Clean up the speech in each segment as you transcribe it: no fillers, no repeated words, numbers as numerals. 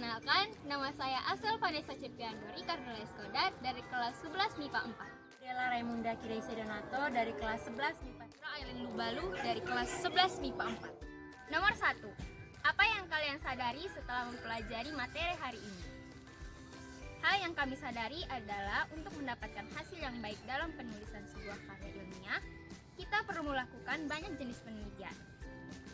Perkenalkan, nama saya Asel Vanessa Cepiandori Karnela Eskoda dari kelas 11 MIPA 4. Dela Raimunda Kireisi Donato dari kelas 11 MIPA 3. Aileen Lubalu dari kelas 11 MIPA 4. Nomor 1. Apa yang kalian sadari setelah mempelajari materi hari ini? Hal yang kami sadari adalah untuk mendapatkan hasil yang baik dalam penulisan sebuah karya ilmiah, kita perlu melakukan banyak jenis penelitian.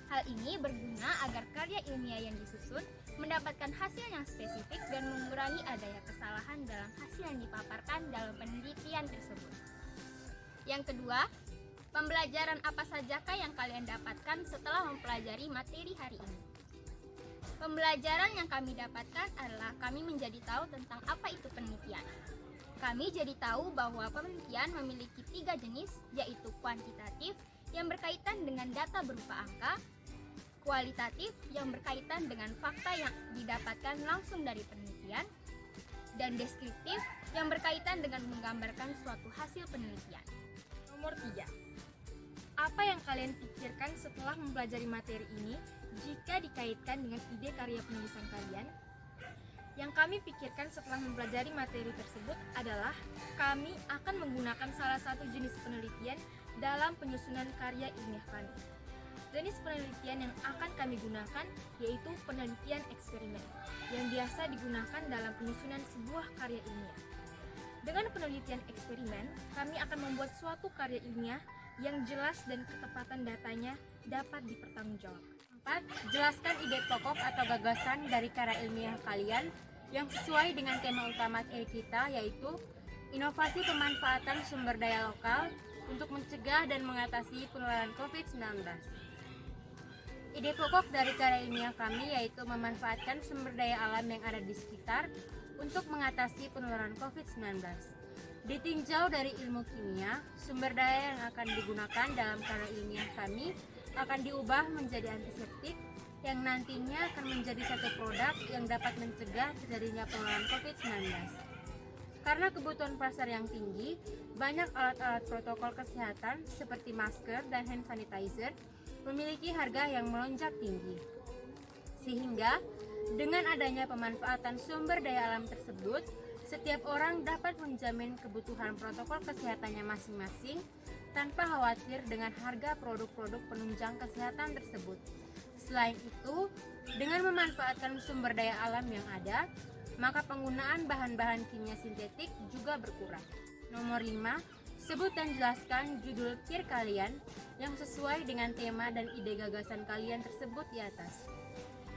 Hal ini berguna agar karya ilmiah yang disusun mendapatkan hasil yang spesifik dan mengurangi adanya kesalahan dalam hasil yang dipaparkan dalam penelitian tersebut. Yang kedua, pembelajaran apa sajakah yang kalian dapatkan setelah mempelajari materi hari ini? Pembelajaran yang kami dapatkan adalah kami menjadi tahu tentang apa itu penelitian. Kami jadi tahu bahwa penelitian memiliki 3 jenis, yaitu kuantitatif yang berkaitan dengan data berupa angka, kualitatif yang berkaitan dengan fakta yang didapatkan langsung dari penelitian, dan deskriptif yang berkaitan dengan menggambarkan suatu hasil penelitian. Nomor 3. Apa yang kalian pikirkan setelah mempelajari materi ini jika dikaitkan dengan ide karya penulisan kalian? Yang kami pikirkan setelah mempelajari materi tersebut adalah kami akan menggunakan salah satu jenis penelitian dalam penyusunan karya ilmiah kami. Jenis penelitian yang akan kami gunakan yaitu penelitian eksperimen yang biasa digunakan dalam penyusunan sebuah karya ilmiah. Dengan penelitian eksperimen, kami akan membuat suatu karya ilmiah yang jelas dan ketepatan datanya dapat dipertanggungjawabkan. 4. Jelaskan ide pokok atau gagasan dari karya ilmiah kalian yang sesuai dengan tema utama kita, yaitu inovasi pemanfaatan sumber daya lokal untuk mencegah dan mengatasi penularan COVID-19. Ide pokok dari karya ilmiah kami yaitu memanfaatkan sumber daya alam yang ada di sekitar untuk mengatasi penularan COVID-19. Ditinjau dari ilmu kimia, sumber daya yang akan digunakan dalam karya ilmiah kami akan diubah menjadi antiseptik yang nantinya akan menjadi satu produk yang dapat mencegah terjadinya penularan COVID-19. Karena kebutuhan pasar yang tinggi, banyak alat-alat protokol kesehatan seperti masker dan hand sanitizer memiliki harga yang melonjak tinggi. Sehingga, dengan adanya pemanfaatan sumber daya alam tersebut, setiap orang dapat menjamin kebutuhan protokol kesehatannya masing-masing tanpa khawatir dengan harga produk-produk penunjang kesehatan tersebut. Selain itu, dengan memanfaatkan sumber daya alam yang ada, maka penggunaan bahan-bahan kimia sintetik juga berkurang. Nomor 5, sebut dan jelaskan judul kir kalian yang sesuai dengan tema dan ide gagasan kalian tersebut di atas.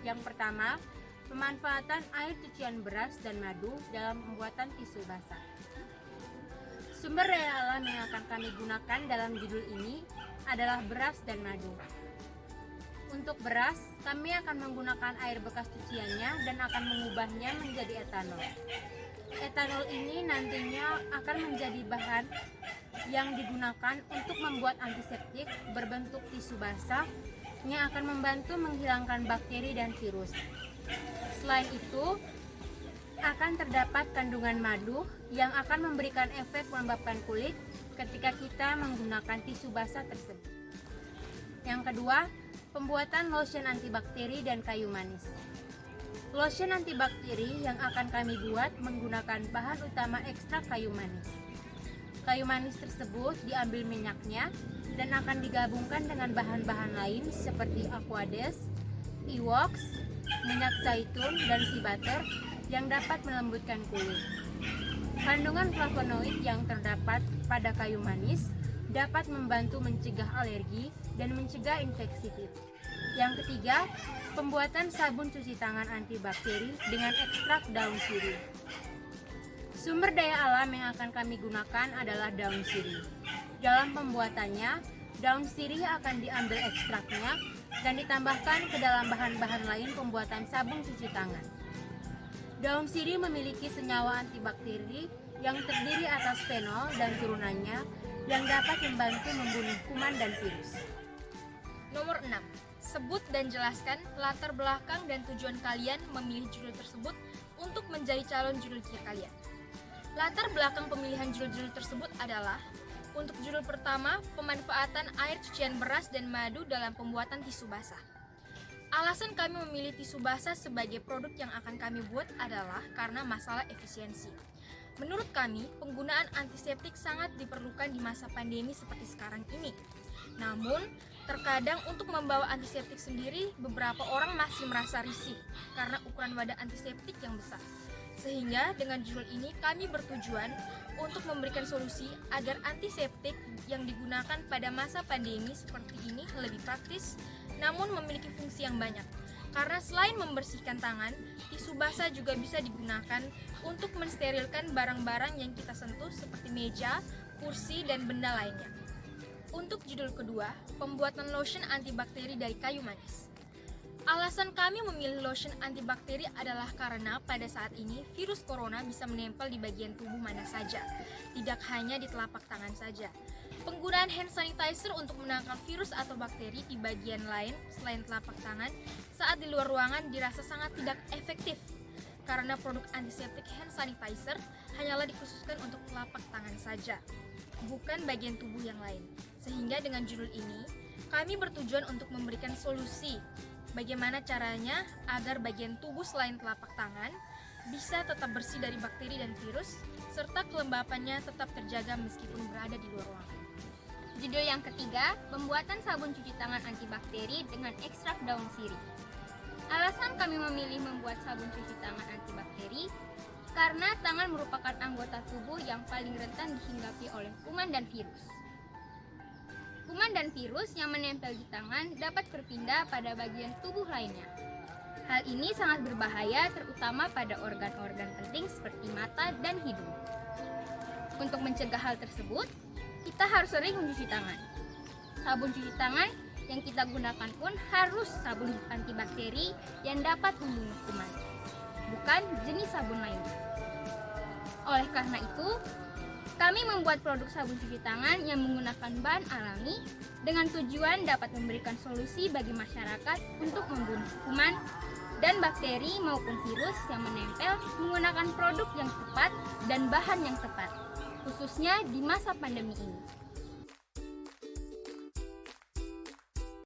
Yang pertama, pemanfaatan air cucian beras dan madu dalam pembuatan tisu basah. Sumber daya alam yang akan kami gunakan dalam judul ini adalah beras dan madu. Untuk beras, kami akan menggunakan air bekas cuciannya dan akan mengubahnya menjadi etanol. Etanol ini nantinya akan menjadi bahan yang digunakan untuk membuat antiseptik berbentuk tisu basah yang akan membantu menghilangkan bakteri dan virus. Selain itu, akan terdapat kandungan madu yang akan memberikan efek melembabkan kulit ketika kita menggunakan tisu basah tersebut. Yang kedua, pembuatan lotion antibakteri dan kayu manis. Lotion antibakteri yang akan kami buat menggunakan bahan utama ekstrak kayu manis. Kayu manis tersebut diambil minyaknya dan akan digabungkan dengan bahan-bahan lain seperti aquades, iwox, minyak zaitun, dan sea butter yang dapat melembutkan kulit. Kandungan flavonoid yang terdapat pada kayu manis dapat membantu mencegah alergi dan mencegah infeksi virus. Yang ketiga, pembuatan sabun cuci tangan antibakteri dengan ekstrak daun sirih. Sumber daya alam yang akan kami gunakan adalah daun sirih. Dalam pembuatannya, daun sirih akan diambil ekstraknya dan ditambahkan ke dalam bahan-bahan lain pembuatan sabun cuci tangan. Daun sirih memiliki senyawa antibakteri yang terdiri atas fenol dan turunannya yang dapat membantu membunuh kuman dan virus. Nomor 6. Sebut dan jelaskan latar belakang dan tujuan kalian memilih judul tersebut untuk menjadi calon judul kir kalian. Latar belakang pemilihan judul-judul tersebut adalah: untuk judul pertama, pemanfaatan air cucian beras dan madu dalam pembuatan tisu basah. Alasan kami memilih tisu basah sebagai produk yang akan kami buat adalah karena masalah efisiensi. Menurut kami, penggunaan antiseptik sangat diperlukan di masa pandemi seperti sekarang ini. Namun, terkadang untuk membawa antiseptik sendiri, beberapa orang masih merasa risih karena ukuran wadah antiseptik yang besar. Sehingga dengan judul ini kami bertujuan untuk memberikan solusi agar antiseptik yang digunakan pada masa pandemi seperti ini lebih praktis, namun memiliki fungsi yang banyak. Karena selain membersihkan tangan, tisu basah juga bisa digunakan untuk mensterilkan barang-barang yang kita sentuh seperti meja, kursi, dan benda lainnya. Untuk judul kedua, pembuatan lotion antibakteri dari kayu manis. Alasan kami memilih lotion antibakteri adalah karena pada saat ini virus corona bisa menempel di bagian tubuh mana saja, tidak hanya di telapak tangan saja. Penggunaan hand sanitizer untuk menangkal virus atau bakteri di bagian lain selain telapak tangan saat di luar ruangan dirasa sangat tidak efektif karena produk antiseptik hand sanitizer hanyalah dikhususkan untuk telapak tangan saja, bukan bagian tubuh yang lain. Sehingga dengan judul ini, kami bertujuan untuk memberikan solusi bagaimana caranya agar bagian tubuh selain telapak tangan bisa tetap bersih dari bakteri dan virus, serta kelembapannya tetap terjaga meskipun berada di luar ruangan. Judul yang ketiga, pembuatan sabun cuci tangan antibakteri dengan ekstrak daun sirih. Alasan kami memilih membuat sabun cuci tangan antibakteri karena tangan merupakan anggota tubuh yang paling rentan dihinggapi oleh kuman dan virus. Kuman dan virus yang menempel di tangan dapat berpindah pada bagian tubuh lainnya. Hal ini sangat berbahaya terutama pada organ-organ penting seperti mata dan hidung. Untuk mencegah hal tersebut, kita harus sering mencuci tangan. Sabun cuci tangan yang kita gunakan pun harus sabun antibakteri yang dapat membunuh kuman, bukan jenis sabun lainnya. Oleh karena itu, kami membuat produk sabun cuci tangan yang menggunakan bahan alami dengan tujuan dapat memberikan solusi bagi masyarakat untuk membunuh kuman dan bakteri maupun virus yang menempel menggunakan produk yang tepat dan bahan yang tepat, khususnya di masa pandemi ini.